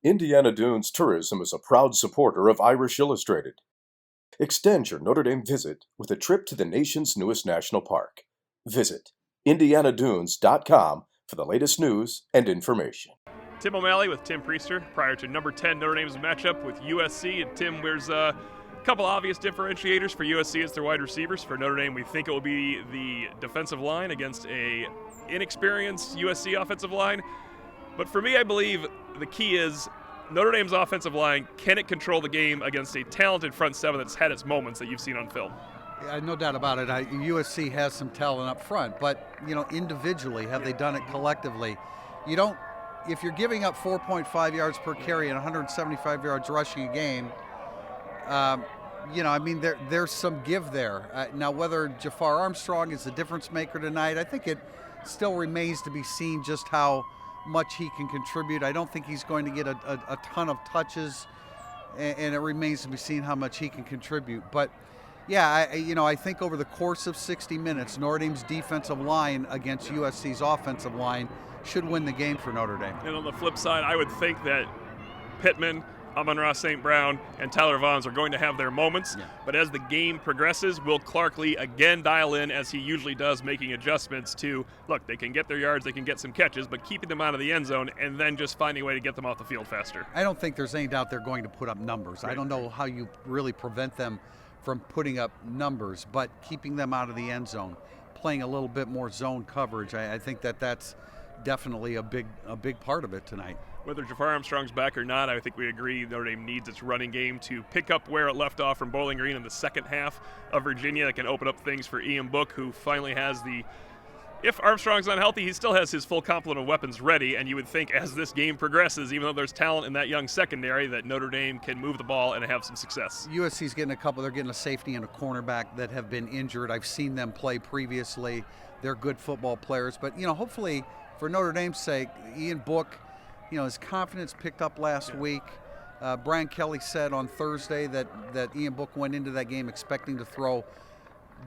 Indiana Dunes Tourism is a proud supporter of Irish Illustrated. Extend your Notre Dame visit with a trip to the nation's newest national park. Visit indianadunes.com for the latest news and information. Tim O'Malley with Tim Priester prior to number 10 Notre Dame's matchup with USC. And Tim, there's a couple obvious differentiators. For USC, it's their wide receivers. For Notre Dame, we think it will be the defensive line against a inexperienced USC offensive line. But for me, I believe the key is Notre Dame's offensive line, can it control the game against a talented front seven that's had its moments that you've seen on film? Yeah, no doubt about it. USC has some talent up front, but individually, have they done it collectively? You don't. If you're giving up 4.5 yards per carry and 175 yards rushing a game, there's some give there. Now, whether Jafar Armstrong is the difference maker tonight, I think it still remains to be seen just how much he can contribute. I don't think he's going to get a ton of touches, and it remains to be seen how much he can contribute. But yeah, I think over the course of 60 minutes, Notre Dame's defensive line against USC's offensive line should win the game for Notre Dame. And on the flip side, I would think that Pittman, Amon-Ra St. Brown, and Tyler Vaughns are going to have their moments. Yeah. But as the game progresses, will Clark-Lee again dial in, as he usually does, making adjustments to, look, they can get their yards, they can get some catches, but keeping them out of the end zone and then just finding a way to get them off the field faster. I don't think there's any doubt they're going to put up numbers. Right. I don't know how you really prevent them from putting up numbers, but keeping them out of the end zone, playing a little bit more zone coverage, I think that's definitely a big part of it tonight. Whether Jafar Armstrong's back or not, I think we agree Notre Dame needs its running game to pick up where it left off from Bowling Green in the second half of Virginia. That can open up things for Ian Book, who finally has if Armstrong's not healthy, he still has his full complement of weapons ready, and you would think as this game progresses, even though there's talent in that young secondary, that Notre Dame can move the ball and have some success. USC's getting they're getting a safety and a cornerback that have been injured. I've seen them play previously. They're good football players, but hopefully for Notre Dame's sake, Ian Book, his confidence picked up last week. Brian Kelly said on Thursday that Ian Book went into that game expecting to throw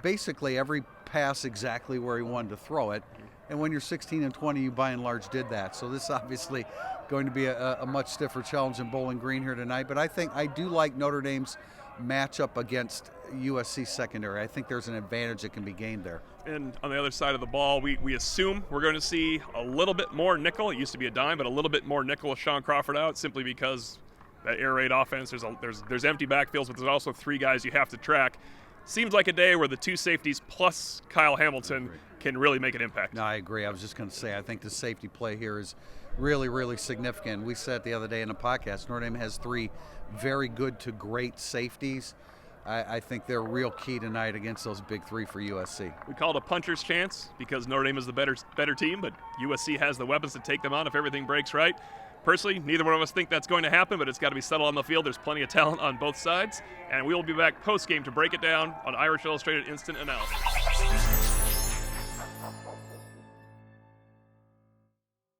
basically every pass exactly where he wanted to throw it. And when you're 16-20, you by and large did that. So this is obviously going to be a much stiffer challenge in Bowling Green here tonight. But I do like Notre Dame's matchup against USC secondary. I think there's an advantage that can be gained there. And on the other side of the ball, we assume we're going to see a little bit more nickel. It used to be a dime, but a little bit more nickel with Sean Crawford out, simply because that air raid offense, there's empty backfields, but there's also three guys you have to track. Seems like a day where the two safeties plus Kyle Hamilton can really make an impact. No, I agree. I was just going to say, I think the safety play here is really, really significant. We said the other day in the podcast, Notre Dame has three very good to great safeties. I think they're real key tonight against those big three for USC. We call it a puncher's chance because Notre Dame is the better team, but USC has the weapons to take them on if everything breaks right. Personally, neither one of us think that's going to happen, but it's got to be settled on the field. There's plenty of talent on both sides, and we will be back post-game to break it down on Irish Illustrated Instant Analysis.